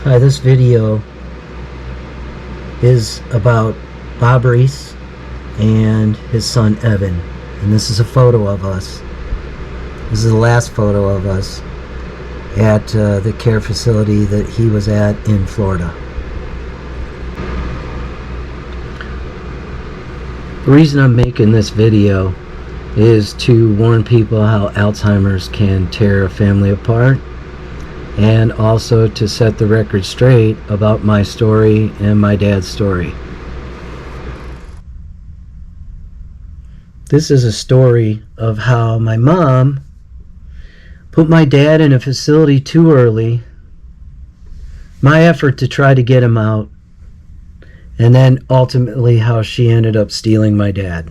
Hi, this video is about Bob Reese and his son Evan, and this is a photo of us. This is the last photo of us at the care facility that he was at in Florida. The reason I'm making this video is to warn people how Alzheimer's can tear a family apart, and also to set the record straight about my story and my dad's story. This is a story of how my mom put my dad in a facility too early, my effort to try to get him out, and then ultimately how she ended up stealing my dad.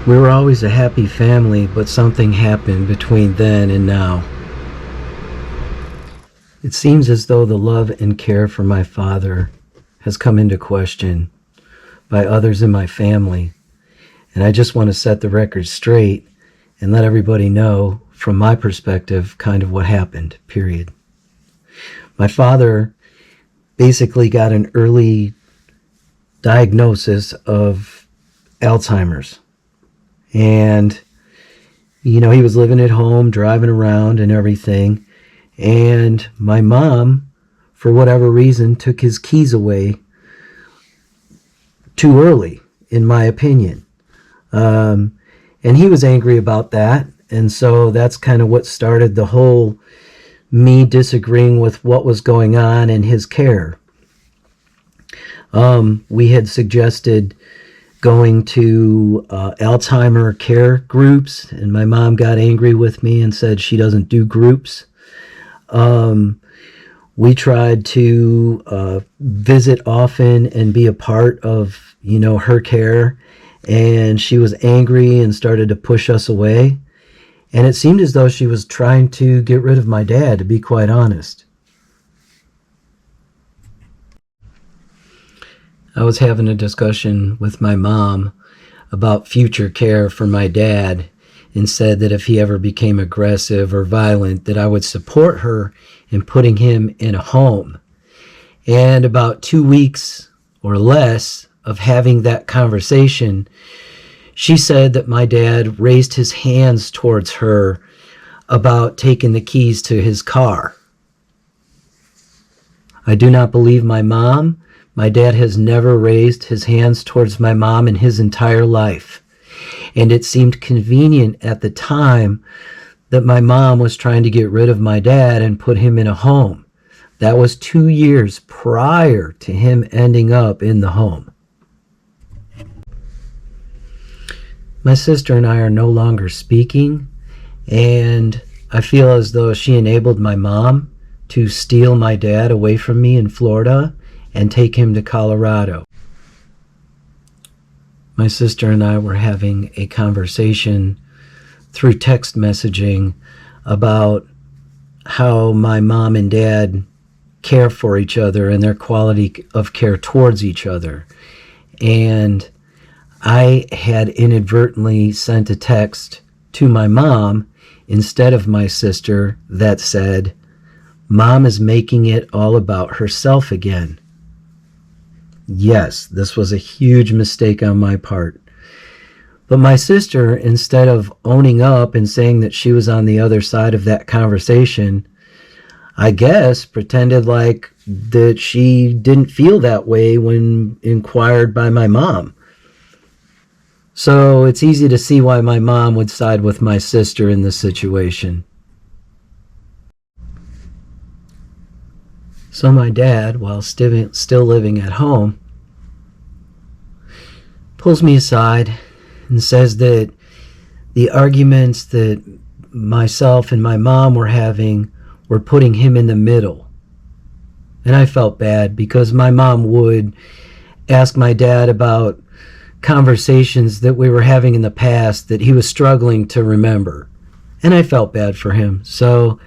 We were always a happy family, but something happened between then and now. It seems as though the love and care for my father has come into question by others in my family, and I just want to set the record straight and let everybody know from my perspective kind of what happened, period. My father basically got an early diagnosis of Alzheimer's. And, he was living at home, driving around and everything. And my mom, for whatever reason, took his keys away too early, in my opinion. And he was angry about that. And so that's kind of what started the whole me disagreeing with what was going on in his care. We had suggested going to Alzheimer care groups, and my mom got angry with me and said she doesn't do groups. We tried to visit often and be a part of, her care, and she was angry and started to push us away. And it seemed as though she was trying to get rid of my dad, to be quite honest. I was having a discussion with my mom about future care for my dad, and said that if he ever became aggressive or violent, that I would support her in putting him in a home. And about 2 weeks or less of having that conversation, she said that my dad raised his hands towards her about taking the keys to his car. I do not believe my mom. My dad has never raised his hands towards my mom in his entire life. And it seemed convenient at the time that my mom was trying to get rid of my dad and put him in a home. That was 2 years prior to him ending up in the home. My sister and I are no longer speaking, and I feel as though she enabled my mom to steal my dad away from me in Florida and take him to Colorado. My sister and I were having a conversation through text messaging about how my mom and dad care for each other and their quality of care towards each other. And I had inadvertently sent a text to my mom instead of my sister that said, "Mom is making it all about herself again." Yes, this was a huge mistake on my part. But my sister, instead of owning up and saying that she was on the other side of that conversation, I guess pretended like that she didn't feel that way when inquired by my mom. So it's easy to see why my mom would side with my sister in this situation. So my dad, while still living at home, pulls me aside and says that the arguments that myself and my mom were having were putting him in the middle. And I felt bad because my mom would ask my dad about conversations that we were having in the past that he was struggling to remember. And I felt bad for him. So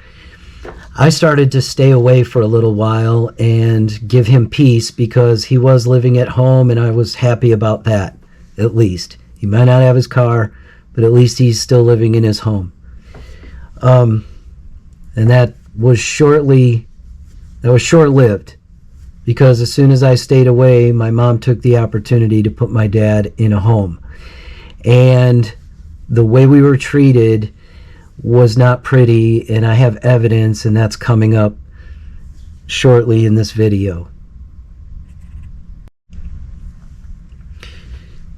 I started to stay away for a little while and give him peace because he was living at home, and I was happy about that, at least. He might not have his car, but at least he's still living in his home. And that was short-lived, because as soon as I stayed away, my mom took the opportunity to put my dad in a home. And the way we were treated was not pretty, and I have evidence, and that's coming up shortly in this video.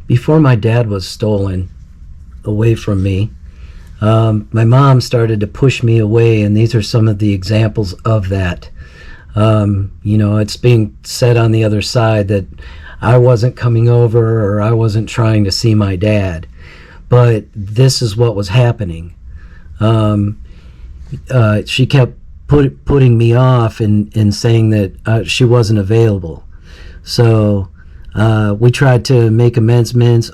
Before my dad was stolen away from me, my mom started to push me away, and these are some of the examples of that. It's being said on the other side that I wasn't coming over or I wasn't trying to see my dad, but this is what was happening. She kept putting me off and saying that she wasn't available. So we tried to make amendments.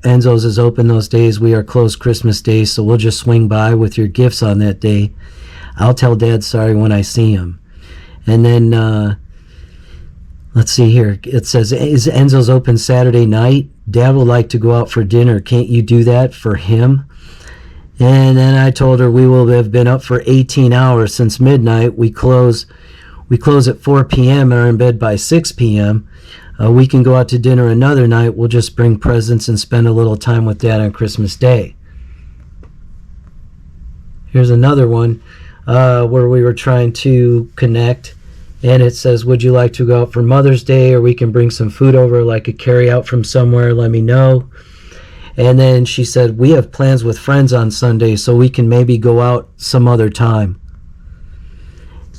Enzo's is open those days. We are closed Christmas Day, so we'll just swing by with your gifts on that day. I'll tell Dad sorry when I see him. And then, let's see here. It says, is Enzo's open Saturday night? Dad would like to go out for dinner. Can't you do that for him? And then I told her we will have been up for 18 hours since midnight. We close at 4 p.m. and are in bed by 6 p.m. We can go out to dinner another night. We'll just bring presents and spend a little time with Dad on Christmas Day. Here's another one where we were trying to connect. And it says, would you like to go out for Mother's Day, or we can bring some food over, like a carry out from somewhere, let me know. And then she said, we have plans with friends on Sunday, so we can maybe go out some other time.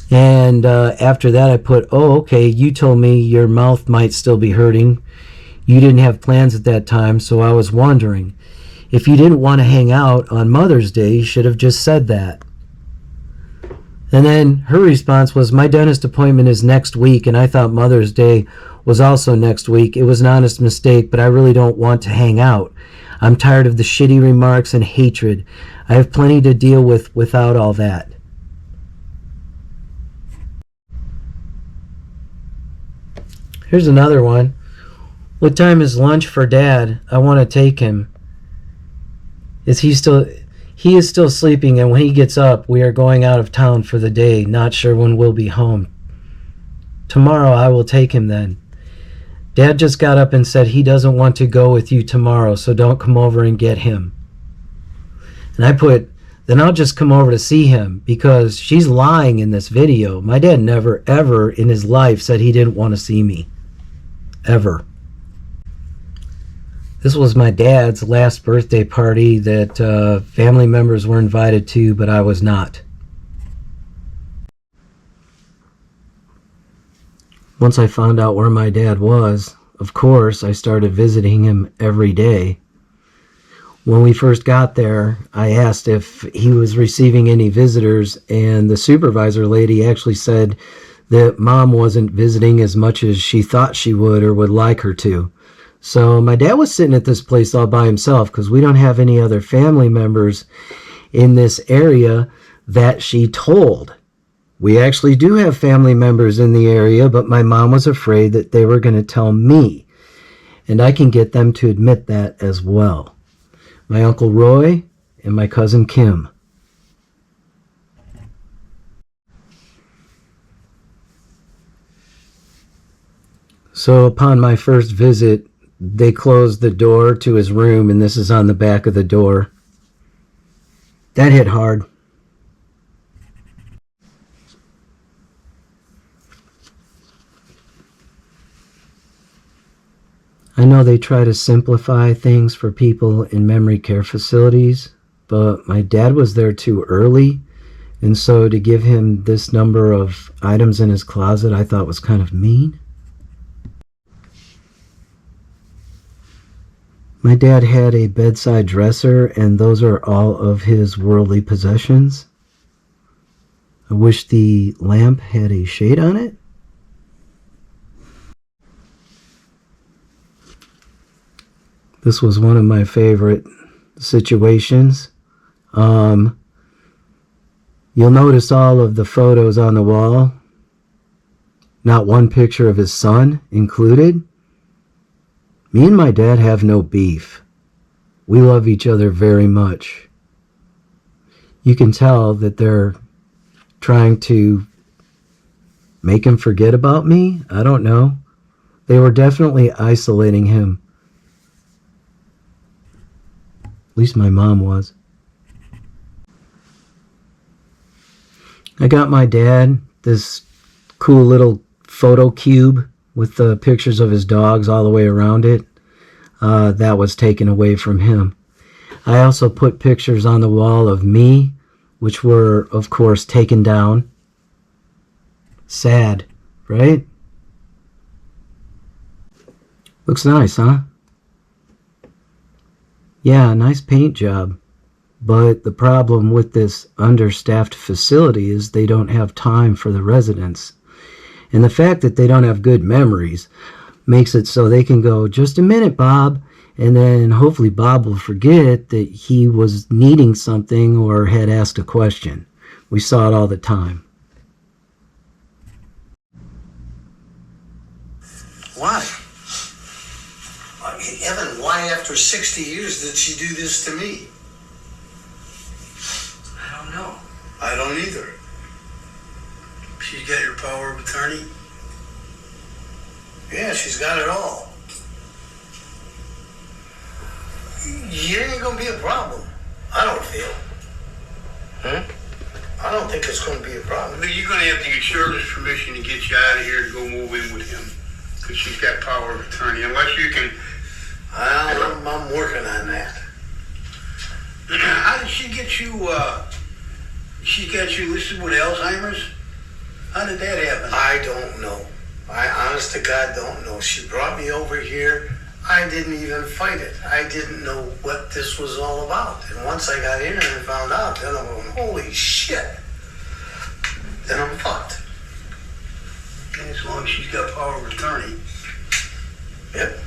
And after that I put, oh, okay, you told me your mouth might still be hurting. You didn't have plans at that time, so I was wondering. If you didn't want to hang out on Mother's Day, you should have just said that. And then her response was, my dentist appointment is next week, and I thought Mother's Day was also next week. It was an honest mistake, but I really don't want to hang out. I'm tired of the shitty remarks and hatred. I have plenty to deal with without all that. Here's another one. What time is lunch for Dad? I want to take him. He is still sleeping, and when he gets up, we are going out of town for the day. Not sure when we'll be home. Tomorrow I will take him then. Dad just got up and said he doesn't want to go with you tomorrow, so don't come over and get him. And I put, then I'll just come over to see him, because she's lying in this video. My dad never, ever in his life said he didn't want to see me. Ever. This was my dad's last birthday party that family members were invited to, but I was not. Once I found out where my dad was, of course, I started visiting him every day. When we first got there, I asked if he was receiving any visitors, and the supervisor lady actually said that Mom wasn't visiting as much as she thought she would or would like her to. So my dad was sitting at this place all by himself, because we don't have any other family members in this area that she told. We actually do have family members in the area, but my mom was afraid that they were going to tell me. And I can get them to admit that as well. My Uncle Roy and my cousin Kim. So upon my first visit, they closed the door to his room, and this is on the back of the door. That hit hard. I know they try to simplify things for people in memory care facilities, but my dad was there too early, and so to give him this number of items in his closet I thought was kind of mean. My dad had a bedside dresser, and those are all of his worldly possessions. I wish the lamp had a shade on it. This was one of my favorite situations. You'll notice all of the photos on the wall. Not one picture of his son included. Me and my dad have no beef. We love each other very much. You can tell that they're trying to make him forget about me. I don't know. They were definitely isolating him. At least my mom was. I got my dad this cool little photo cube with the pictures of his dogs all the way around it. That was taken away from him. I also put pictures on the wall of me, which were, of course, taken down. Sad, right? Looks nice, huh? Yeah, nice paint job. But the problem with this understaffed facility is they don't have time for the residents. And the fact that they don't have good memories makes it so they can go, just a minute, Bob. And then hopefully Bob will forget that he was needing something or had asked a question. We saw it all the time. Why? I mean, Evan, why after 60 years did she do this to me? I don't know. I don't either. She's got your power of attorney? Yeah, she's got it all. You ain't gonna be a problem. I don't feel. I don't think it's gonna be a problem. You're gonna have to get Shirley's permission to get you out of here to go move in with him. Because she's got power of attorney. Unless you can... I'm working on that. How did she get you, she got you listed with Alzheimer's? How did that happen? I don't know. I honest to God don't know. She brought me over here. I didn't even fight it. I didn't know what this was all about. And once I got in and found out, then I'm going, holy shit. Then I'm fucked. As long as she's got power of attorney. Yep.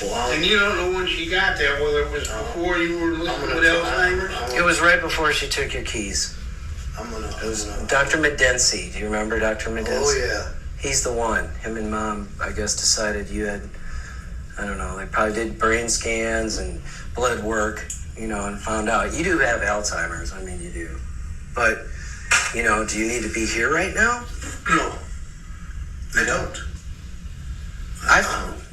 Well, And you don't know when she got there, whether it was before you were listed with Alzheimer's? It was right before she took your keys. It was Dr. Medency. Do you remember Dr. Medency? Oh, yeah. He's the one. Him and Mom, I guess, decided you had, I don't know, they probably did brain scans and blood work, you know, and found out. You do have Alzheimer's. I mean, you do. But, you know, do you need to be here right now? No. I don't.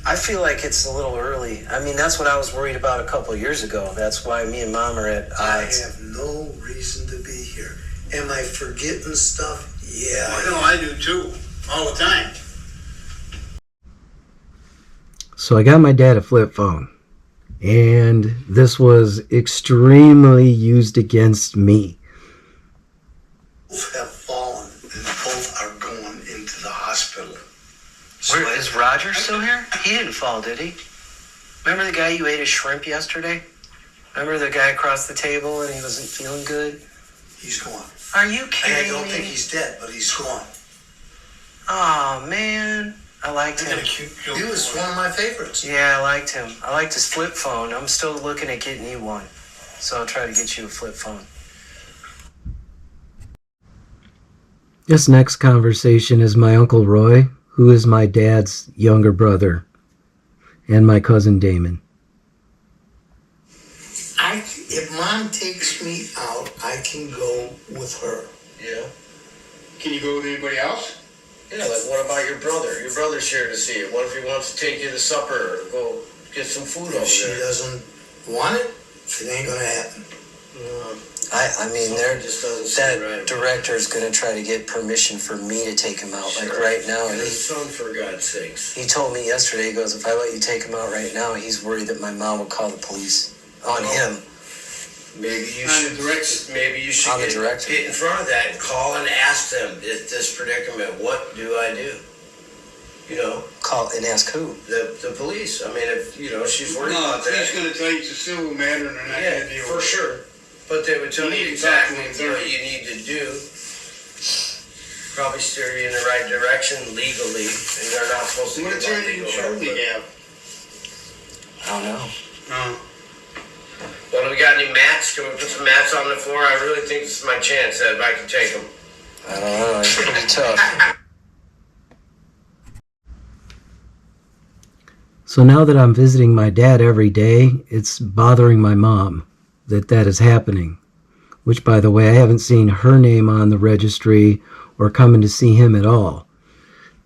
I feel like it's a little early. I mean, that's what I was worried about a couple of years ago. That's why me and Mom are at odds. I have no reason to be here. Am I forgetting stuff? Yeah. I know, I do too. All the time. So I got my dad a flip phone. And this was extremely used against me. Both have fallen and both are going into the hospital. Where, is Roger still here? He didn't fall, did he? Remember the guy you ate his shrimp yesterday? Remember the guy across the table and he wasn't feeling good? He's gone. Are you kidding I don't me? think he's dead, but he's gone. Oh, man. I liked him. He was one of my favorites. Yeah, I liked him. I liked his flip phone. I'm still looking at getting you one. So I'll try to get you a flip phone. This next conversation is my Uncle Roy, who is my dad's younger brother, and my cousin Damon. If Mom takes me out, I can go with her. Yeah. Can you go with anybody else? Yeah, like what about your brother? Your brother's here to see it. What if he wants to take you to supper or go get some food over If she there? doesn't want it, it ain't gonna happen. I mean, Just doesn't seem that right. director's going to try to get permission for me to take him out. Like right now, And his son, for God's sakes. he told me yesterday, he goes, if I let you take him out right now, he's worried that my mom will call the police on him. Maybe you On should. the director. Maybe you should On the director. get in front of that and call and ask them this predicament. What do I do? You know, Call and ask who? the police. I mean, if she's worried No, about he's that. going to tell you it's a civil matter and they're not going to deal For with it. sure. But they would tell You you need to talk to exactly him what you need to do. Probably steer you in the right direction legally, and they're not supposed to What give out attorney legal did Shirley advice. have? I don't know. No. Well, we got any mats? Can we put some mats on the floor? I really think this is my chance that I can take them. I don't know. It's pretty tough. So now that I'm visiting my dad every day, it's bothering my mom that is happening. Which, by the way, I haven't seen her name on the registry or coming to see him at all.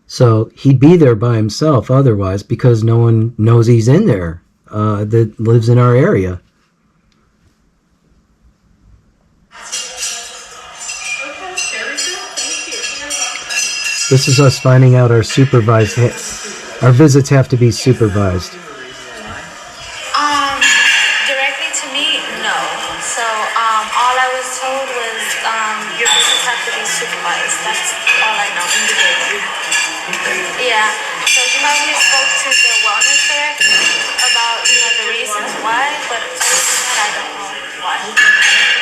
So he'd be there by himself otherwise, because no one knows he's in there that lives in our area. This is us finding out our visits have to be supervised. Directly to me, no. So all I was told was your visits have to be supervised. That's all I know. Yeah. So she probably spoke to the wellness director about the reasons why, but other than that, I don't know why.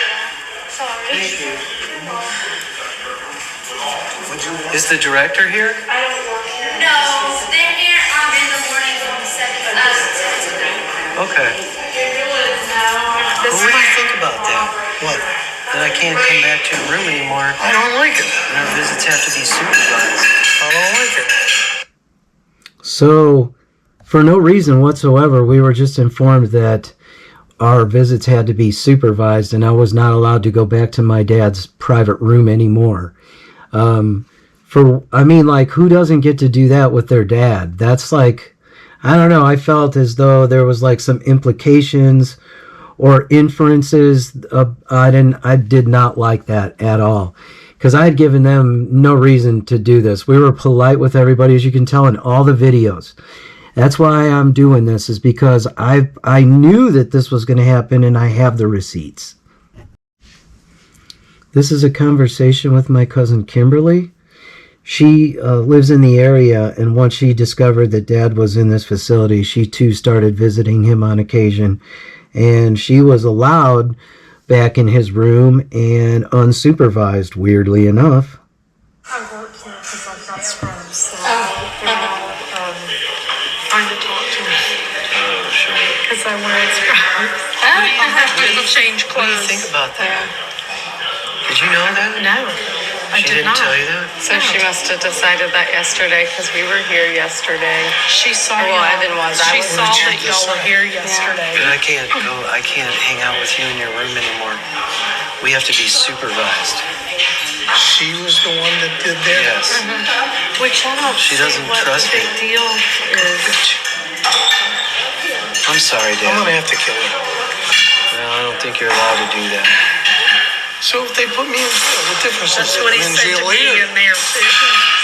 Yeah. Sorry. Is the director here? No, they're here in the morning from 7 to 3. Okay. What do you think about that? What? That I can't come back to your room anymore I don't like it. and our visits have to be supervised. I don't like it. So, for no reason whatsoever, we were just informed that our visits had to be supervised and I was not allowed to go back to my dad's private room anymore. Who doesn't get to do that with their dad? That's like, I don't know, I felt as though there was like some implications or inferences. I did not like that at all, because I had given them no reason to do this. We were polite with everybody, as you can tell in all the videos. That's why I'm doing this, is because I knew that this was going to happen, and I have the receipts. This is a conversation with my cousin Kimberly. She lives in the area, and once she discovered that Dad was in this facility, she too started visiting him on occasion. And she was allowed back in his room and unsupervised, weirdly enough. I work here because I've got scrubs, so they're all trying to talk to me. Because I wear scrubs. I have to change What do you clothes. think about that? Did you know that? No, I She did didn't not. tell you that? So she must have decided that yesterday because we were here yesterday. She saw Well, y'all. Evan was. I She was. saw that y'all were here yesterday. But I can't hang out with you in your room anymore. We have to be supervised. She was the one that did that? Yes. Which I don't She see doesn't what trust the big me. deal is. I'm sorry, I'm Dad. gonna have to kill her. No, I don't think you're allowed to do that. So if they put me in jail, what difference That's is it? what he I'm in said jail to me later. in there too. He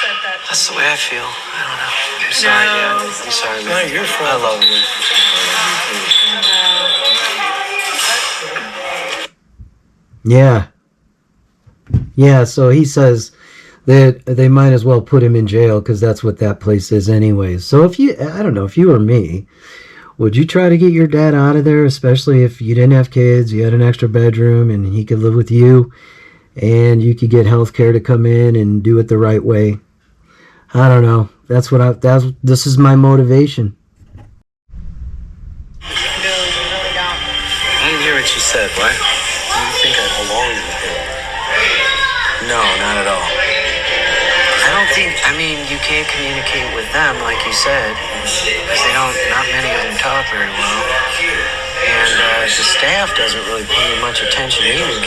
said that. That's the way I feel. I don't know. I'm sorry, Dad. I'm sorry, man. Not your fault. I love you. Yeah, so he says that they might as well put him in jail because that's what that place is anyways. So I don't know, if you were me, would you try to get your dad out of there, especially if you didn't have kids, you had an extra bedroom, and he could live with you, and you could get health care to come in and do it the right way? I don't know. This is my motivation. No, you really don't. I didn't hear what you said. What? Do you think I belong with him? No, not at all. You can't communicate with them, like you said, because not many of them talk very well. And the staff doesn't really pay much attention either.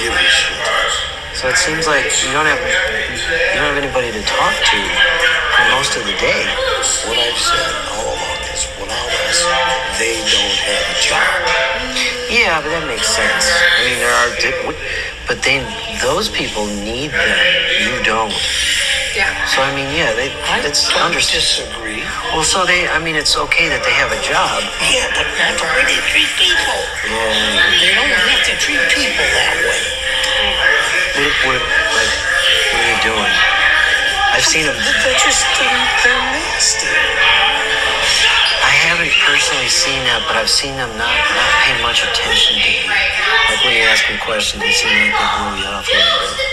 So it seems like you don't have anybody to talk to for most of the day. What I've said all along is without us, they don't have a job. Yeah, but that makes sense. I mean, those people need them. You don't. Yeah. So it's understood. Disagree. Well, it's okay that they have a job. Yeah, but not the way they treat people. Yeah. They don't have to treat people that way. What are you doing? I've seen them. They're nasty. I haven't personally seen that, but I've seen them not pay much attention to you. Like when you ask them questions, they seem like they blow you off a little bit.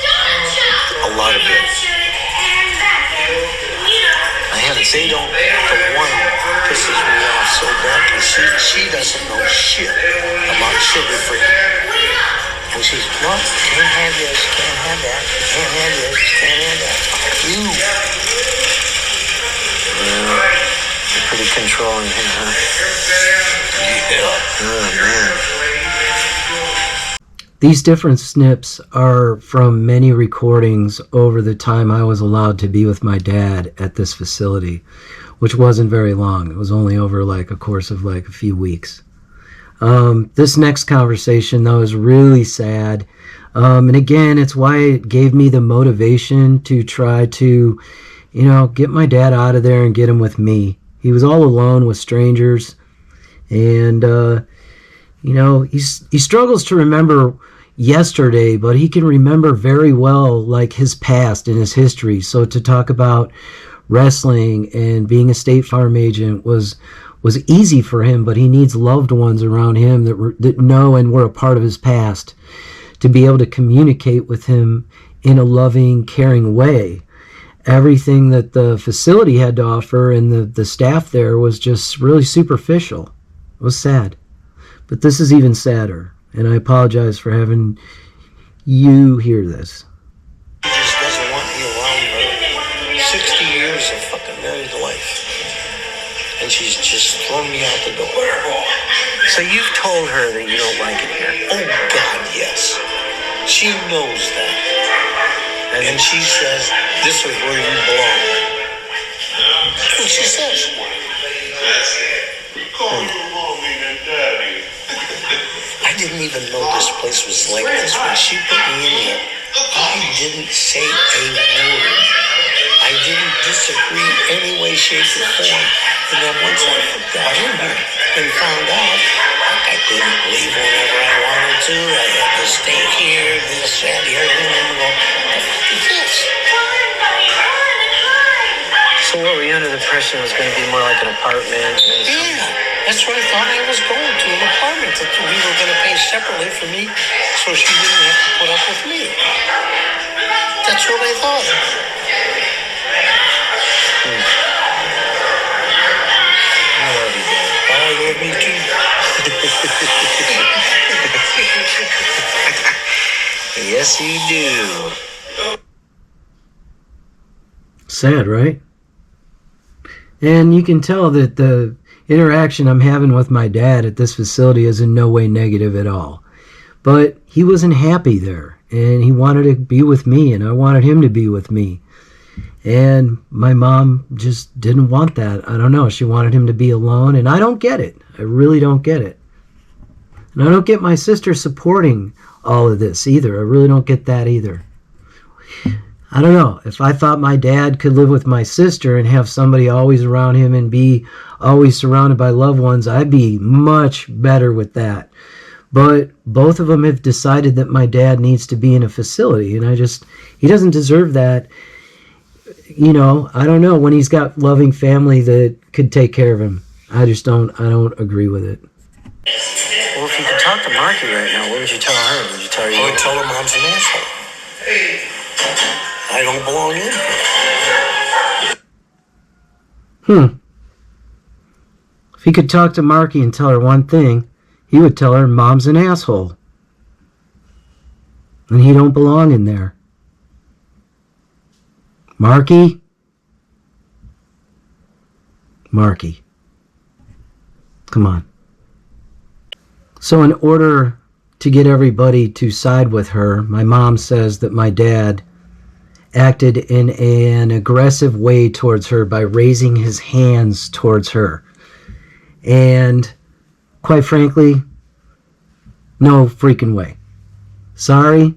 A lot of it. I haven't They seen. don't. The one pisses me off so bad because she doesn't know shit about sugar-free. And she's, no, can't have this, can't have that, can't have this, can't have that. You. You're pretty controlling him, huh? Oh, man. These different snips are from many recordings over the time I was allowed to be with my dad at this facility, which wasn't very long. It was only over like a course of like a few weeks. This next conversation, though, is really sad. And again, it's why it gave me the motivation to try to, get my dad out of there and get him with me. He was all alone with strangers. And, he struggles to remember yesterday, but he can remember very well, like, his past and his history. So to talk about wrestling and being a State Farm agent was easy for him, but he needs loved ones around him that know and were a part of his past to be able to communicate with him in a loving, caring way. Everything that the facility had to offer and the staff there was just really superficial. It was sad. But this is even sadder, and I apologize for having you hear this. She just doesn't want me around her. 60 years of fucking married life. And she's just thrown me out the door. So you've told her that you don't like it here? Oh, God, yes. She knows that. And she says, this is where you belong. That's what she says. I didn't even know this place was like this. When she put me in here, I didn't say a word. I didn't disagree any way, shape, or form. And then once I got in here and found out, I couldn't leave whenever I wanted to. I had to stay here, this, that, the other thing. And go, what the fuck is this? So what, were you under the impression it was going to be more like an apartment? Yeah, that's what I thought I was going to, an apartment that we were going to pay separately for me so she didn't have to put up with me. That's what I thought. I love you, Dad. I love me too. Yes, you do. Sad, right? And you can tell that the interaction I'm having with my dad at this facility is in no way negative at all. But he wasn't happy there, and he wanted to be with me, and I wanted him to be with me. And my mom just didn't want that. I don't know. She wanted him to be alone, and I don't get it. I really don't get it. And I don't get my sister supporting all of this either. I really don't get that either. I don't know. If I thought my dad could live with my sister and have somebody always around him and be always surrounded by loved ones, I'd be much better with that. But both of them have decided that my dad needs to be in a facility, and he doesn't deserve that. I don't know, when he's got loving family that could take care of him. I don't agree with it. Well, if you could talk to Marky right now, what would you tell her? Would you tell her I would tell her mom's an asshole. I don't belong in here. If he could talk to Marky and tell her one thing, he would tell her mom's an asshole. And he don't belong in there. Marky? Marky. Come on. So in order to get everybody to side with her, my mom says that my dad acted in an aggressive way towards her by raising his hands towards her. And quite frankly, no freaking way. Sorry,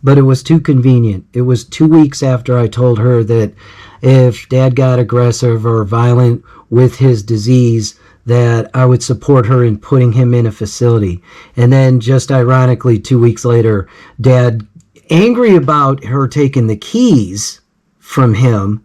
but it was too convenient. It was 2 weeks after I told her that if Dad got aggressive or violent with his disease, that I would support her in putting him in a facility. And then just ironically, 2 weeks later, Dad, angry about her taking the keys from him,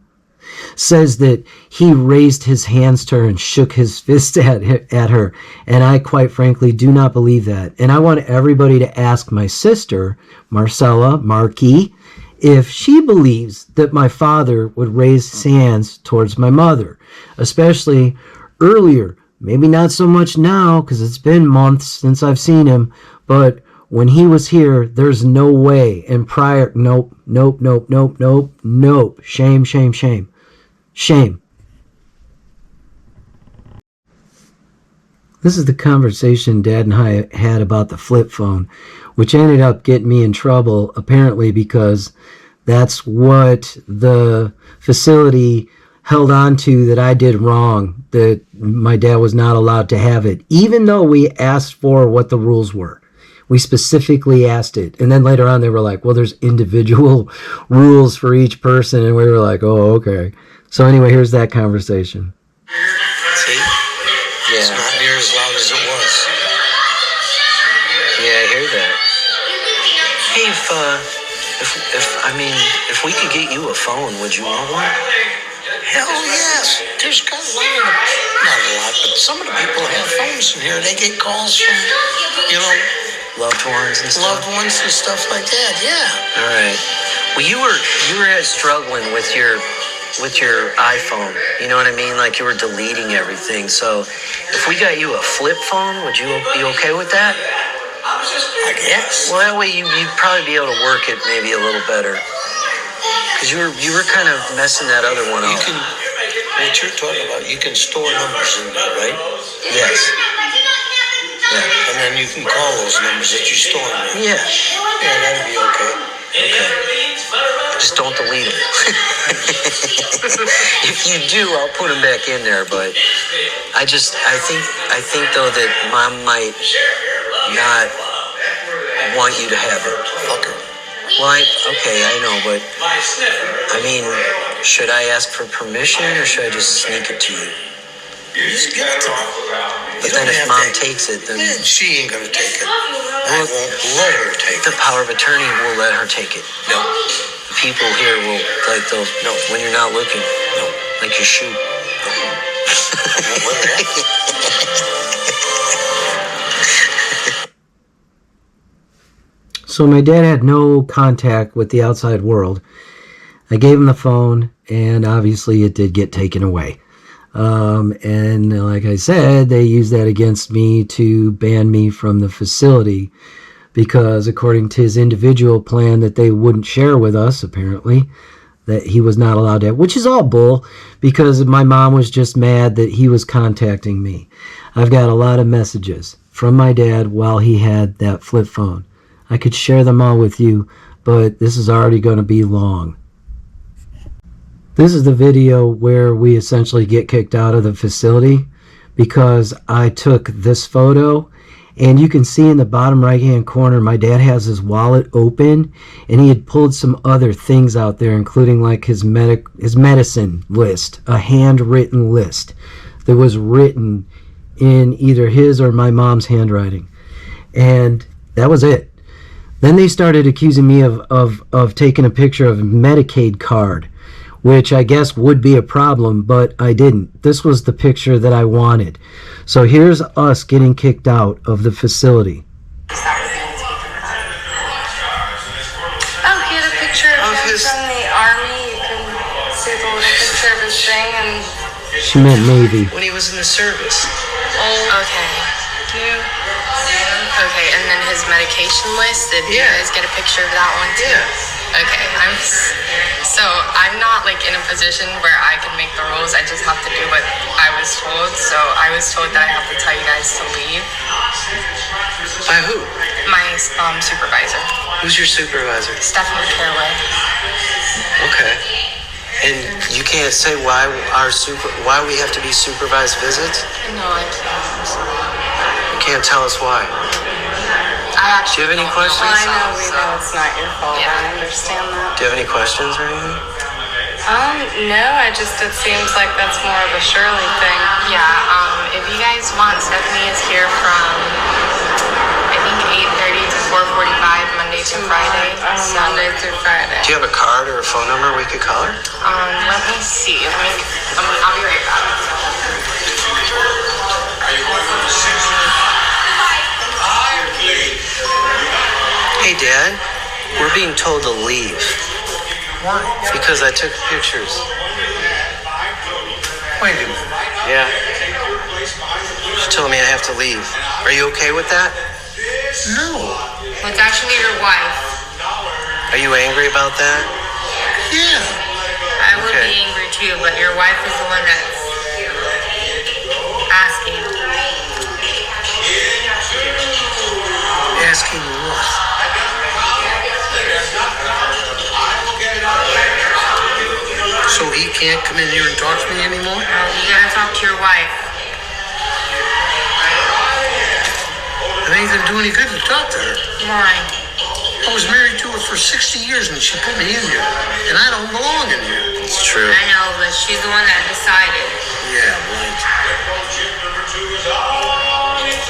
says that he raised his hands to her and shook his fist at her. And I quite frankly do not believe that. And I want everybody to ask my sister, Marcella, Marky, if she believes that my father would raise his hands towards my mother, especially earlier. Maybe not so much now because it's been months since I've seen him, but when he was here, there's no way. And prior, nope. Shame. This is the conversation Dad and I had about the flip phone, which ended up getting me in trouble, apparently because that's what the facility held on to that I did wrong, that my dad was not allowed to have it, even though we asked for what the rules were. We specifically asked it. And then later on, they were like, well, there's individual rules for each person. And we were like, oh, okay. So anyway, here's that conversation. See? It's Yeah. not near as loud as it was. Yeah, I hear that. Hey, if we could get you a phone, would you want one? Hell yes. There's got a lot of, not a lot, but some of the people have phones in here. They get calls from, Loved ones and stuff. loved ones and stuff like that. Yeah. All right. Well, you were struggling with your iPhone. You know what I mean? Like you were deleting everything. So if we got you a flip phone, would you be okay with that? I guess. Well, that way you'd probably be able to work it maybe a little better. Because you were kind of messing that other one You up. can, what you're talking about, you can store numbers in there, right? Yes. Yeah. And then you can call those numbers that you store in there. Yeah. Yeah, that'd be okay. Okay. Just don't delete them. If you do, I'll put them back in there. But I think though that Mom might not want you to have it. Fuck her. Well, okay, I know, but I mean, should I ask for permission or should I just sneak it to you? You just give it to me. But then if Mom takes it, then She ain't gonna take it. I won't let her take the it. power of attorney will let her take it. No. The people here will, like those, No. when you're not looking, No. like your shoe. I won't let her have it. So my dad had no contact with the outside world. I gave him the phone, and obviously it did get taken away. And like I said, they used that against me to ban me from the facility because according to his individual plan that they wouldn't share with us, apparently, that he was not allowed to have, which is all bull because my mom was just mad that he was contacting me. I've got a lot of messages from my dad while he had that flip phone. I could share them all with you, but this is already going to be long. This is the video where we essentially get kicked out of the facility because I took this photo, and you can see in the bottom right hand corner my dad has his wallet open, and he had pulled some other things out there, including like his medicine list, a handwritten list that was written in either his or my mom's handwriting, and that was it. Then they started accusing me of taking a picture of a Medicaid card, which I guess would be a problem, but I didn't. This was the picture that I wanted. So here's us getting kicked out of the facility. Oh, he had a picture of him from the army. You can see the little picture of his thing and... She meant Navy. When he was in the service. Okay. Okay, and then his medication list, did you guys get a picture of that one too? Yeah. Okay, I'm not like in a position where I can make the rules. I just have to do what I was told. So I was told that I have to tell you guys to leave. By who? My supervisor, Who's your supervisor? Stephanie Caraway. Okay. And you can't say why we have to be supervised visits? No, I can't. You can't tell us why. I actually Do you have any don't questions? know I know we myself, know it's not your fault. Yeah. I understand that. Do you have any questions or anything? No, it seems like that's more of a Shirley thing. Yeah, if you guys want, Stephanie is here from, I think, 8:30 to 4:45, Monday to Friday. Monday through Friday. Do you have a card or a phone number we could call her? Let me see. I'll be right back. Hey, Dad, we're being told to leave. Why? Because I took pictures. Wait a minute. Yeah. She told me I have to leave. Are you okay with that? No. It's actually your wife. Are you angry about that? Yeah. I would Okay. be angry too, but your wife is the one that's asking. Asking what? So he can't come in here and talk to me anymore? You gotta talk to your wife. It ain't gonna do any good to talk to her. Why? I was married to her for 60 years and she put me in here. And I don't belong in here. It's true. I know, but she's the one that decided. Yeah, right.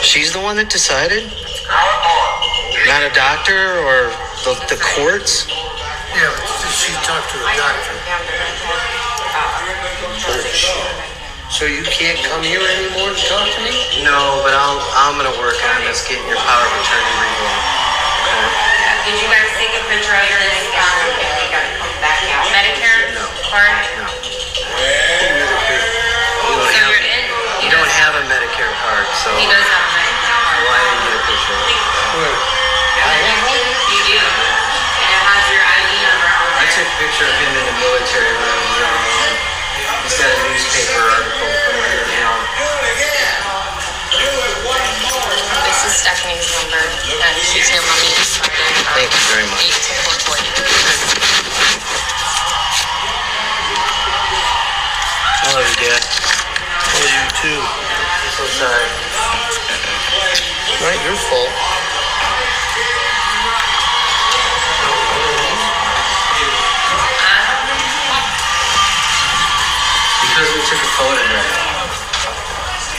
She's the one that decided? Not a doctor or the courts? Yeah, but she talked to a doctor. So you can't come here anymore to talk to me? No, but I'm gonna work on this, getting your power of attorney revoked. Did you guys take a picture of this Medicare card? No. So You don't have a Medicare card, so He does have a Medicare card. why didn't you get a picture? Where? You do. And it has your ID number on I there. took a picture of him in the military when I was young. He's got a newspaper article from when he was young. This is Stephanie's number, and she's your mommy Friday. Thank you very much. 8 to 4:40. I love you, Dad. Oh, you too. I'm so sorry. Not your fault. Because we took a photograph.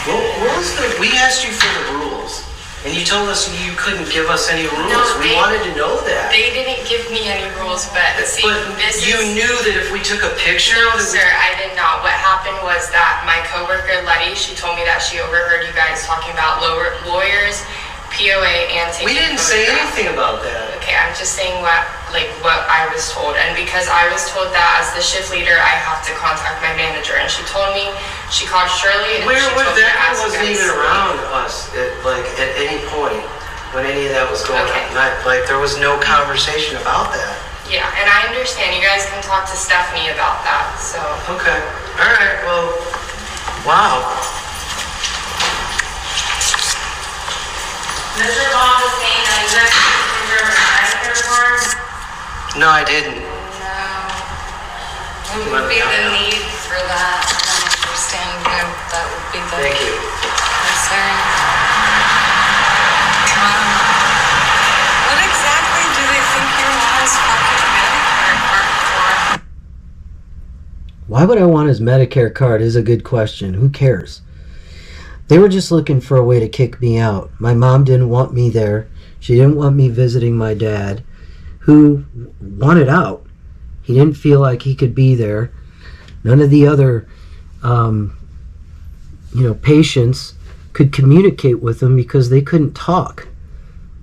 What was we asked you for the rules, and you told us you couldn't give us any rules. No, we wanted to know that. They didn't give me any rules, but see, But this you is... knew that if we took a picture... No, that we- sir, I did not. What happened was that my coworker, Letty, she told me that she overheard you guys talking about lawyers, POA, and taking We didn't say photographs. anything about that. Okay, I'm just saying what I was told, and because I was told that as the shift leader, I have to contact my manager, and she told me she called Shirley, and Where she was told me to that? ask you Wasn't guys. even around us at any point when any of that was going Okay. on. There was no conversation about that. Yeah, and I understand. You guys can talk to Stephanie about that. So Okay. All right. Well, wow. Mr. Bob was saying that you guys took a Medicare card. No, I didn't. No. What would be the need for that? I don't understand, that would be the Thank you. concern. What exactly do they think your mom's fucking Medicare card for? Why would I want his Medicare card is a good question. Who cares? They were just looking for a way to kick me out. My mom didn't want me there. She didn't want me visiting my dad, who wanted out. He didn't feel like he could be there. None of the other, patients could communicate with him because they couldn't talk.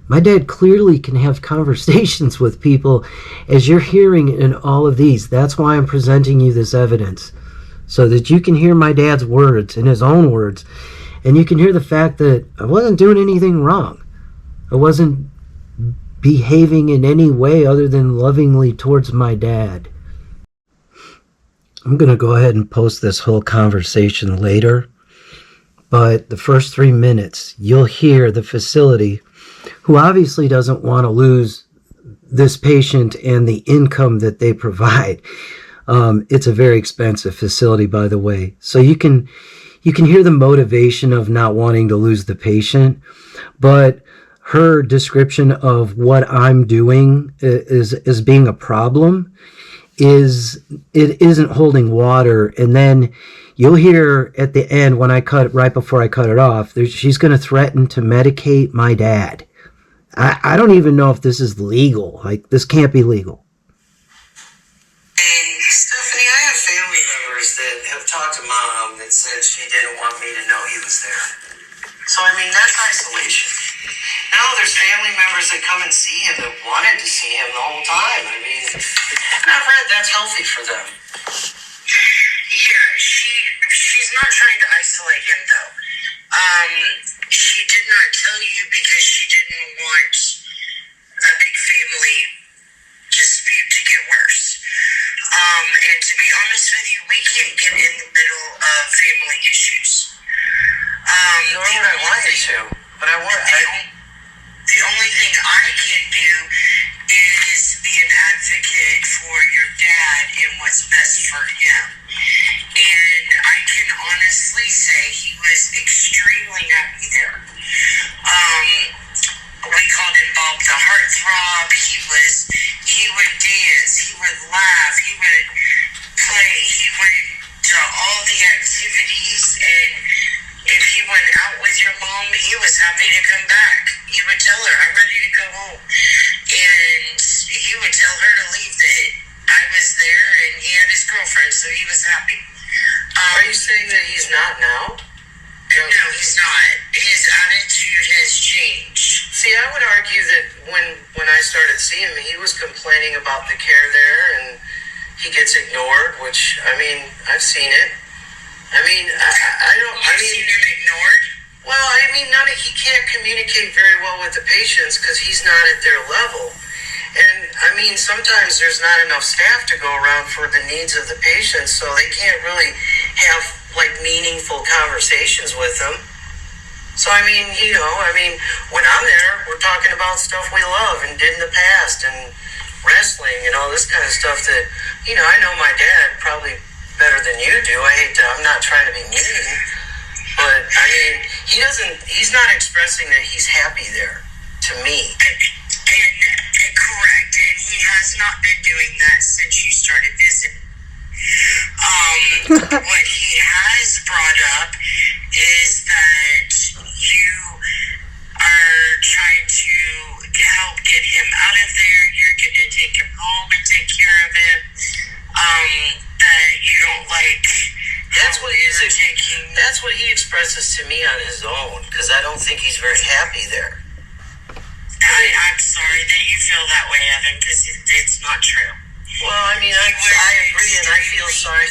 My dad clearly can have conversations with people, as you're hearing in all of these. That's why I'm presenting you this evidence, so that you can hear my dad's words, in his own words, and you can hear the fact that I wasn't doing anything wrong. I wasn't behaving in any way other than lovingly towards my dad. I'm going to go ahead and post this whole conversation later, but the first 3 minutes, you'll hear the facility, who obviously doesn't want to lose this patient and the income that they provide. It's a very expensive facility, by the way. So you can hear the motivation of not wanting to lose the patient, but her description of what I'm doing is being a problem isn't holding water. And then you'll hear at the end, right before I cut it off, she's going to threaten to medicate my dad. I don't even know if this is legal. Like, this can't be legal. And Stephanie, I have family members that have talked to Mom that said she didn't want me to know he was there. So, I mean, that's isolation. Now there's family members that come and see him that wanted to see him the whole time. I mean, I've read that's healthy for them. Yeah, she's not trying to isolate him though. She did not tell you because she didn't want a big family dispute to get worse. And to be honest with you, we can't get in the middle of family issues. Nor would I want you to, but I would. the only thing I can do is be an advocate for your dad and what's best for him. And I can honestly say he was extremely happy there. We called him Bob the Heartthrob. He would dance, he would laugh, he would play, he went to all the activities, and if he went out with your mom, he was happy to come back. He would tell her, I'm ready to go home. And he would tell her to leave, that I was there, and he had his girlfriend, so he was happy. Are you saying that he's not now? No, he's not. His attitude has changed. See, I would argue that when I started seeing him, he was complaining about the care there, and he gets ignored, which, I mean, I've seen it. I mean, I don't... You've seen him ignored? Well, I mean, he can't communicate very well with the patients because he's not at their level. And, I mean, sometimes there's not enough staff to go around for the needs of the patients, so they can't really have, like, meaningful conversations with them. So, I mean, when I'm there, we're talking about stuff we love and did in the past, and wrestling and all this kind of stuff that, I know my dad probably better than you do. I'm not trying to be mean, but, I mean, he's not expressing that he's happy there, to me. And correct, and he has not been doing that since you started visiting. What he has brought up is that you are trying to help get him out of there. You're going to take him home and take care of him. That you don't like. That's what he expresses to me on his own, because I don't think he's very happy there. I'm sorry that you feel that way, Evan, because it's not true. Well, I mean, I agree, and I feel sorry.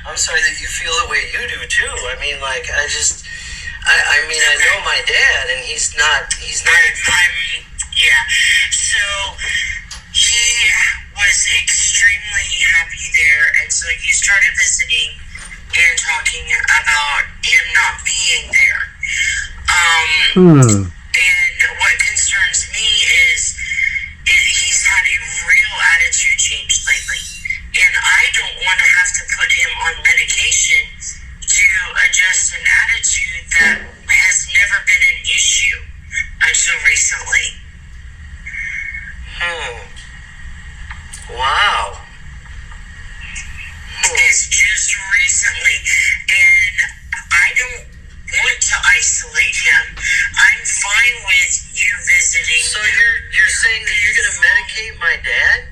I'm sorry that you feel the way you do too. I mean, like, I know my dad, and he's not. Yeah. So he was extremely happy there, and so you started visiting and talking about him not being there. And what concerns me is he's had a real attitude change lately. And I don't want to have to put him on medication to adjust an attitude that has never been an issue until recently. Wow. It's just recently. And I don't want to isolate him. I'm fine with you visiting. So you're saying that you're going to medicate my dad?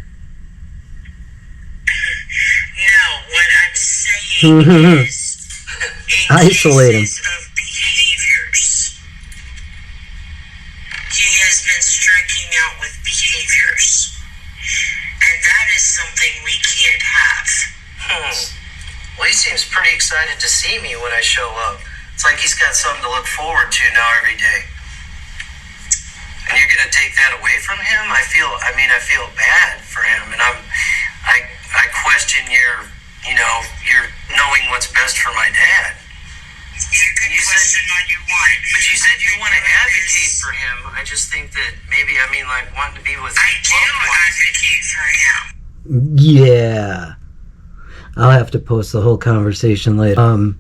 No, what I'm saying is in isolate him. cases of behaviors. He has been striking out with behaviors. And that is something we can't have. Well, he seems pretty excited to see me when I show up. It's like he's got something to look forward to now every day. And you're going to take that away from him? I feel bad for him, and I question your knowing what's best for my dad. You can question all you want. But you said you want to advocate for him. I just think that maybe, wanting to be with I do advocate for him. Yeah. I'll have to post the whole conversation later.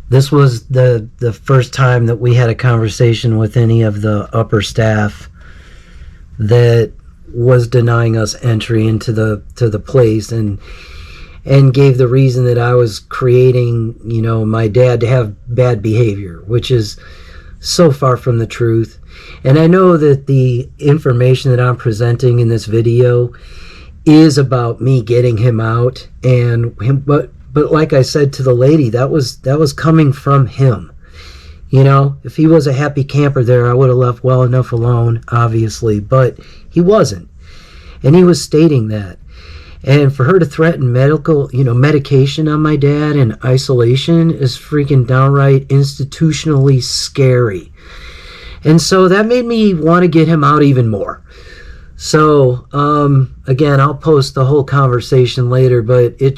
This was the first time that we had a conversation with any of the upper staff that was denying us entry into the place, and gave the reason that I was creating, my dad to have bad behavior, which is so far from the truth. And I know that the information that I'm presenting in this video is about me getting him out, and him, but like I said to the lady, that was coming from him. If he was a happy camper there, I would have left well enough alone, obviously, but he wasn't. And he was stating that. And for her to threaten medication on my dad and isolation is freaking downright institutionally scary. And so that made me want to get him out even more. So, again, I'll post the whole conversation later, but it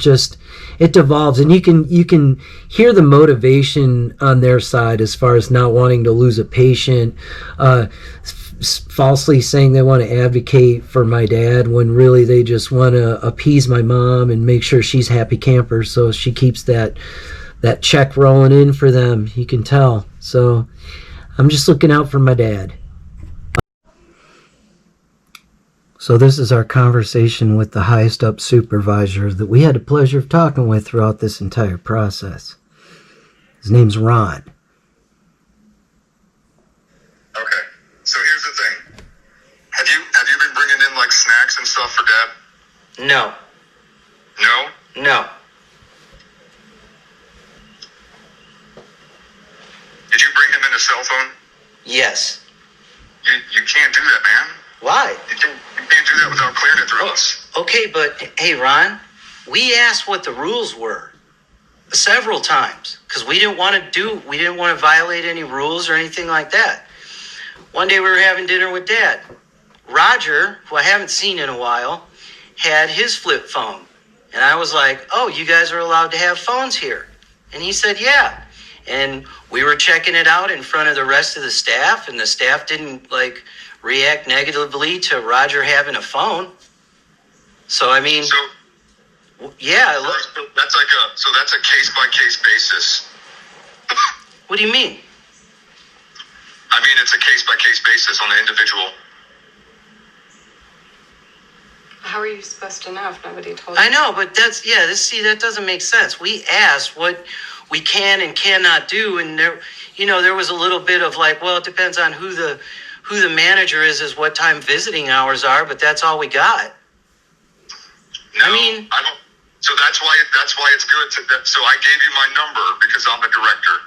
devolves, and you can hear the motivation on their side as far as not wanting to lose a patient, falsely saying they want to advocate for my dad when really they just want to appease my mom and make sure she's happy camper, so she keeps that check rolling in for them. You can tell. So I'm just looking out for my dad. So this is our conversation with the highest up supervisor that we had the pleasure of talking with throughout this entire process. His name's Ron. Okay, so here's the thing. Have you been bringing in like snacks and stuff for Dad? No. No? No. Did you bring him in a cell phone? Yes. You can't do that, man. Why? You can't do that without clearing it through us. Okay, but hey, Ron, we asked what the rules were several times because we didn't want to violate any rules or anything like that. One day we were having dinner with Dad. Roger, who I haven't seen in a while, had his flip phone. And I was like, oh, you guys are allowed to have phones here. And he said, yeah. And we were checking it out in front of the rest of the staff, and the staff didn't react negatively to Roger having a phone. So I mean, yeah. That's a case by case basis. What do you mean? I mean, it's a case by case basis on the individual. How are you supposed to know if nobody told you? I know, but that doesn't make sense. We asked what we can and cannot do, and there was a little bit of well, it depends on who the manager is what time visiting hours are, but that's all we got. No, I don't. So that's why it's good so I gave you my number because I'm the director,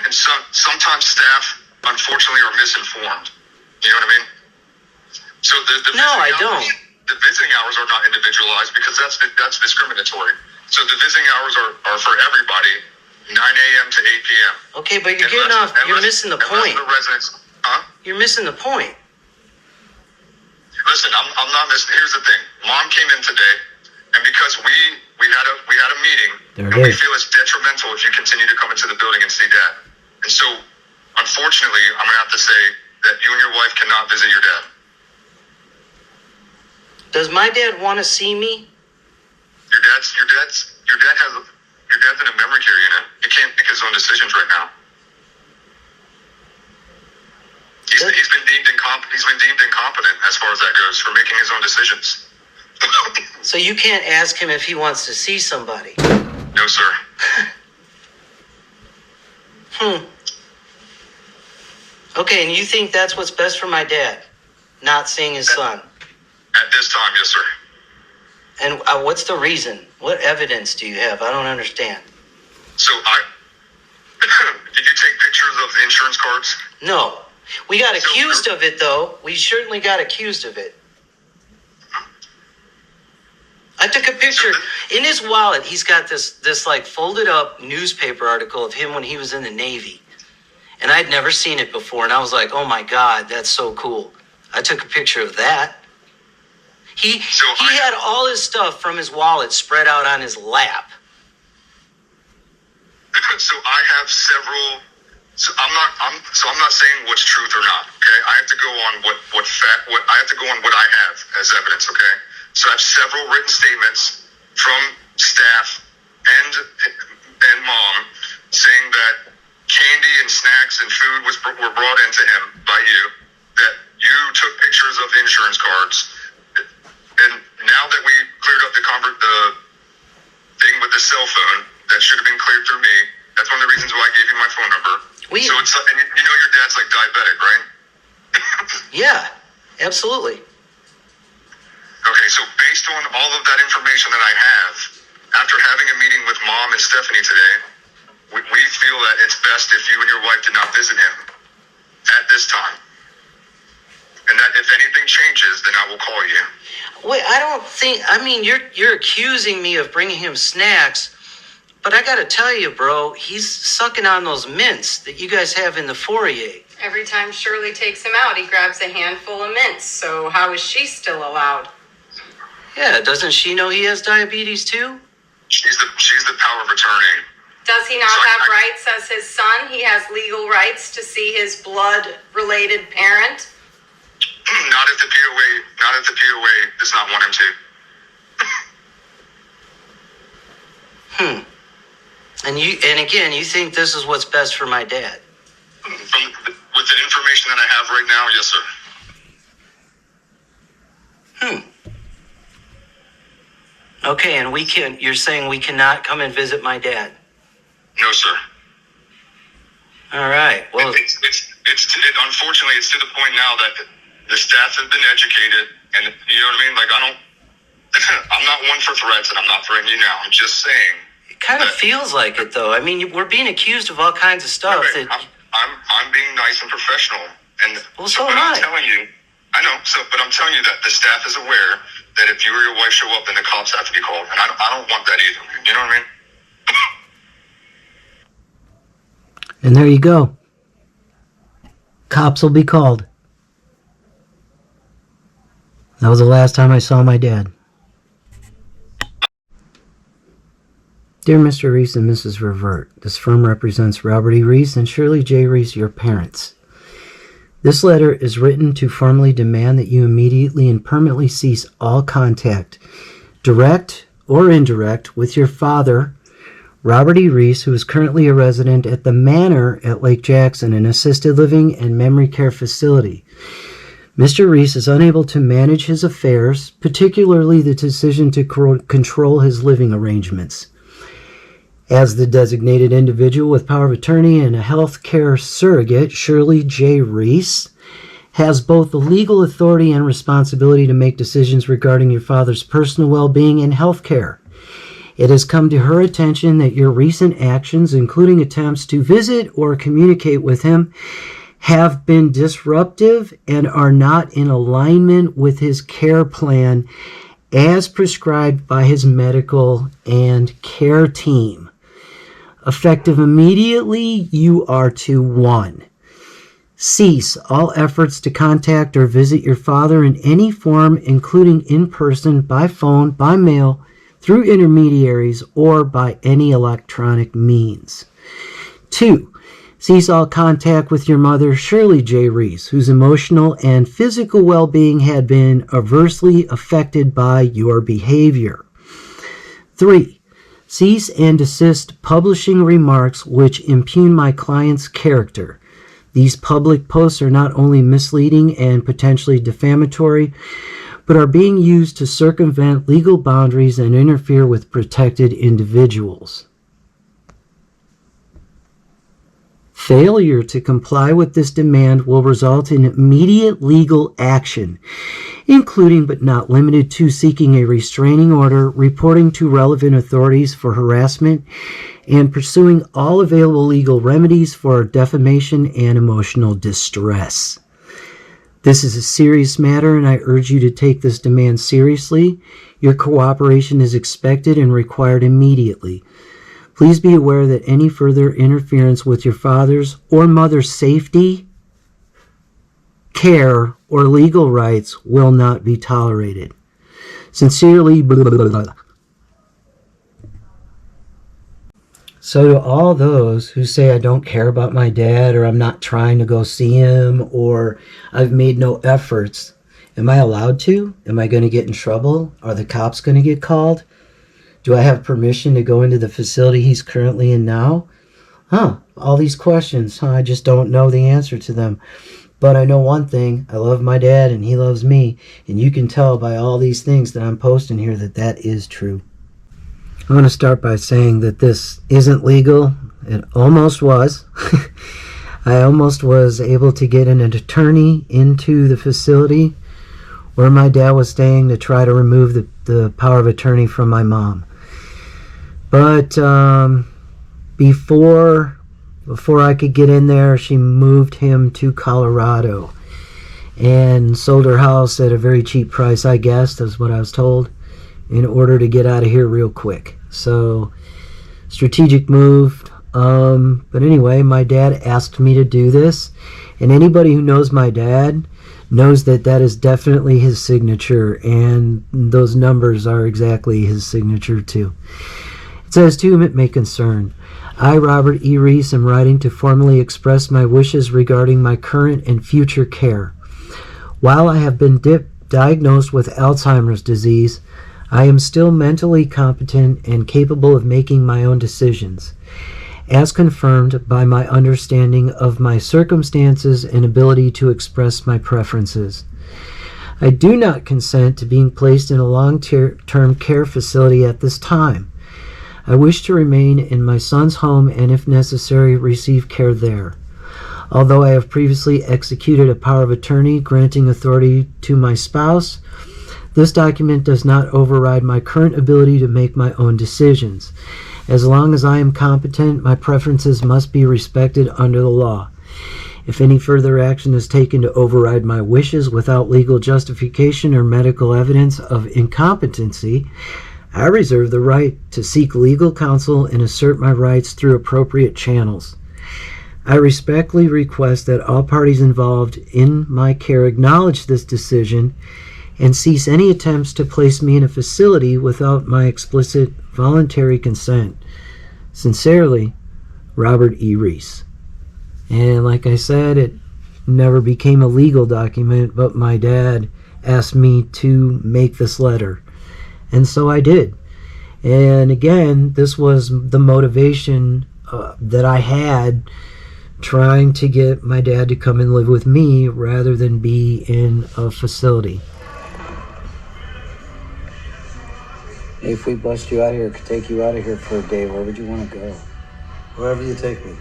and sometimes staff unfortunately are misinformed. You know what I mean? So I don't. The visiting hours are not individualized because that's discriminatory. So the visiting hours are for everybody, 9 a.m. to 8 p.m. Okay, but you're missing the point. The residents, huh? You're missing the point. Listen, I'm not missing. Here's the thing. Mom came in today, and because we had a meeting, and we feel it's detrimental if you continue to come into the building and see Dad. And so, unfortunately, I'm gonna have to say that you and your wife cannot visit your dad. Does my dad want to see me? Your dad's in a memory care unit. He can't make his own decisions right now. He's been deemed incompetent as far as that goes for making his own decisions. So you can't ask him if he wants to see somebody? No, sir. Okay, and you think that's what's best for my dad? Not seeing his son? At this time, yes, sir. And what's the reason? What evidence do you have? I don't understand. So did you take pictures of the insurance cards? No. We got accused of it, though. We certainly got accused of it. I took a picture. In his wallet, he's got this folded up newspaper article of him when he was in the Navy. And I'd never seen it before, and I was like, oh my God, that's so cool. I took a picture of that. He had all his stuff from his wallet spread out on his lap. So I have several. So I'm not saying what's truth or not. Okay, I have to go on what I have as evidence. Okay, so I have several written statements from staff and Mom saying that candy and snacks and food were brought into him by you. That you took pictures of insurance cards. And now that we cleared up the thing with the cell phone, that should have been cleared through me. That's one of the reasons why I gave you my phone number. So it's and you know your dad's diabetic, right? Yeah, absolutely. Okay, so based on all of that information that I have, after having a meeting with Mom and Stephanie today, we feel that it's best if you and your wife did not visit him at this time. And that if anything changes, then I will call you. Wait, you're accusing me of bringing him snacks, but I gotta tell you, bro, he's sucking on those mints that you guys have in the foyer. Every time Shirley takes him out, he grabs a handful of mints. So how is she still allowed? Yeah, doesn't she know he has diabetes too? She's the power of attorney. Does he not have rights as his son? He has legal rights to see his blood-related parent? Not if the POA does not want him to. And again, you think this is what's best for my dad? With the information that I have right now, yes, sir. Okay, and you're saying we cannot come and visit my dad? No, sir. All right. Well, unfortunately, it's to the point now that the staff has been educated, and you know what I mean? Like, I'm not one for threats, and I'm not threatening you now. I'm just saying. it kind of feels like it, though. I mean, we're being accused of all kinds of stuff. Right. I'm being nice and professional, and so am I. I'm telling you, I know. But I'm telling you that the staff is aware that if you or your wife show up, then the cops have to be called, and I don't want that either. You know what I mean? And there you go. Cops will be called. That was the last time I saw my dad. Dear Mr. Reese and Mrs. Revert, this firm represents Robert E. Reese and Shirley J. Reese, your parents. This letter is written to formally demand that you immediately and permanently cease all contact, direct or indirect, with your father, Robert E. Reese, who is currently a resident at the Manor at Lake Jackson, an assisted living and memory care facility. Mr. Reese is unable to manage his affairs, particularly the decision to control his living arrangements. As the designated individual with power of attorney and a health care surrogate, Shirley J. Reese has both the legal authority and responsibility to make decisions regarding your father's personal well-being and health care. It has come to her attention that your recent actions, including attempts to visit or communicate with him, have been disruptive and are not in alignment with his care plan as prescribed by his medical and care team. Effective immediately, you are to 1. Cease all efforts to contact or visit your father in any form, including in person, by phone, by mail, through intermediaries, or by any electronic means. 2. Cease all contact with your mother, Shirley J. Reese, whose emotional and physical well-being had been adversely affected by your behavior. 3. Cease and desist publishing remarks which impugn my client's character. These public posts are not only misleading and potentially defamatory, but are being used to circumvent legal boundaries and interfere with protected individuals. Failure to comply with this demand will result in immediate legal action, including but not limited to seeking a restraining order, reporting to relevant authorities for harassment, and pursuing all available legal remedies for defamation and emotional distress. This is a serious matter, and I urge you to take this demand seriously. Your cooperation is expected and required immediately. Please be aware that any further interference with your father's or mother's safety, care, or legal rights will not be tolerated. Sincerely, blah, blah, blah. So to all those who say I don't care about my dad, or I'm not trying to go see him, or I've made no efforts, am I allowed to? Am I going to get in trouble? Are the cops going to get called? Do I have permission to go into the facility he's currently in now? All these questions, I just don't know the answer to them. But I know one thing, I love my dad and he loves me, and you can tell by all these things that I'm posting here that that is true. I want to start by saying that this isn't legal. It almost was. I almost was able to get an attorney into the facility where my dad was staying to try to remove the power of attorney from my mom. But before I could get in there, she moved him to Colorado and sold her house at a very cheap price, I guess, that's what I was told, in order to get out of here real quick. So, strategic move. But anyway, my dad asked me to do this, and anybody who knows my dad knows that that is definitely his signature, and those numbers are exactly his signature too. It says, to whom it may concern, I, Robert E. Reese, am writing to formally express my wishes regarding my current and future care. While I have been diagnosed with Alzheimer's disease, I am still mentally competent and capable of making my own decisions, as confirmed by my understanding of my circumstances and ability to express my preferences. I do not consent to being placed in a long-term care facility at this time. I wish to remain in my son's home and, if necessary, receive care there. Although I have previously executed a power of attorney granting authority to my spouse, this document does not override my current ability to make my own decisions. As long as I am competent, my preferences must be respected under the law. If any further action is taken to override my wishes without legal justification or medical evidence of incompetency, I reserve the right to seek legal counsel and assert my rights through appropriate channels. I respectfully request that all parties involved in my care acknowledge this decision and cease any attempts to place me in a facility without my explicit voluntary consent. Sincerely, Robert E. Reese. And like I said, it never became a legal document, but my dad asked me to make this letter. And so I did. And again, this was the motivation that I had trying to get my dad to come and live with me rather than be in a facility. If we bust you out here, could take you out of here for a day, where would you want to go? Wherever you take me.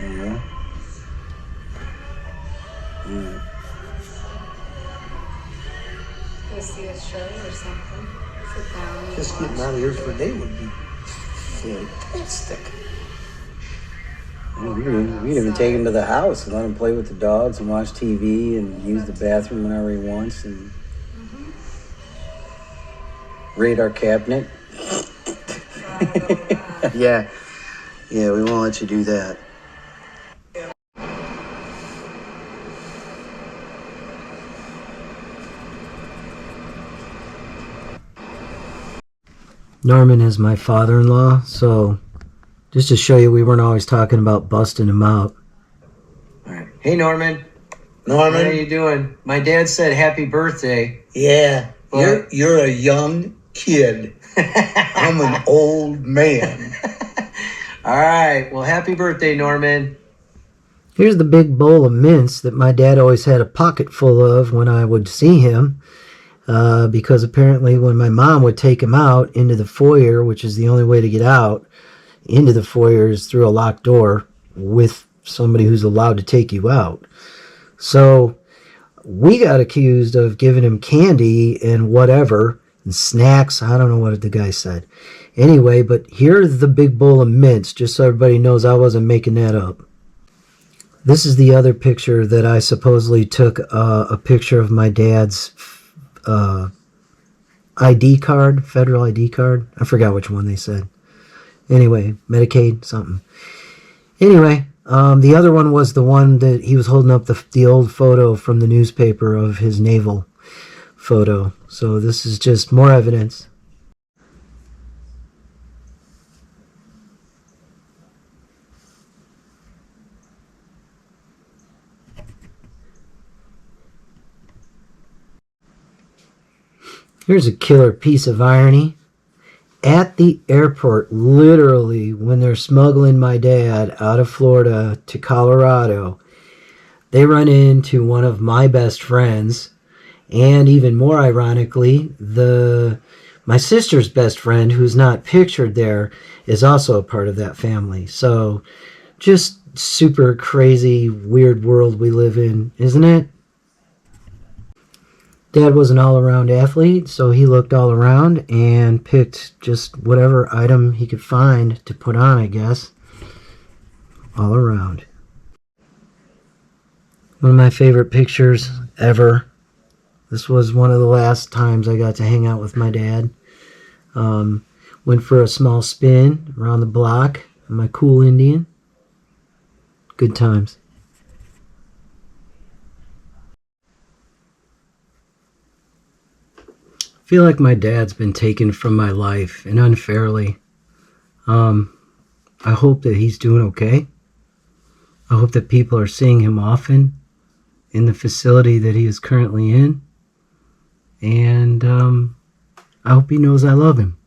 Yeah. Yeah. Go see a show or something. Sit down and Just watch. getting out of here for a day would be fantastic. We'd even take him to the house and let him play with the dogs and watch TV and use the bathroom whenever he wants and raid our cabinet. Yeah, we won't let you do that. Norman is my father-in-law, so just to show you we weren't always talking about busting him out. All right. Hey, Norman. How are you doing? My dad said happy birthday. Yeah, you're a young kid. I'm an old man. All right. Well, happy birthday, Norman. Here's the big bowl of mints that my dad always had a pocket full of when I would see him. Because apparently when my mom would take him out into the foyer, which is the only way to get out into the foyer is through a locked door with somebody who's allowed to take you out. So we got accused of giving him candy and whatever, and snacks. I don't know what the guy said. Anyway, but here's the big bowl of mints, just so everybody knows I wasn't making that up. This is the other picture that I supposedly took a picture of my dad's ID card, federal ID card. I forgot which one they said. Anyway, Medicaid, something. Anyway, the other one was the one that he was holding up the old photo from the newspaper of his naval photo. So this is just more evidence. Here's a killer piece of irony. At the airport, literally, when they're smuggling my dad out of Florida to Colorado, they run into one of my best friends, and even more ironically, my sister's best friend, who's not pictured there, is also a part of that family. So, just super crazy, weird world we live in, isn't it? Dad was an all-around athlete, so he looked all around and picked just whatever item he could find to put on, I guess. All around. One of my favorite pictures ever. This was one of the last times I got to hang out with my dad. Went for a small spin around the block in my cool Indian. Good times. I feel like my dad's been taken from my life, and unfairly. I hope that he's doing okay. I hope that people are seeing him often in the facility that he is currently in. And I hope he knows I love him.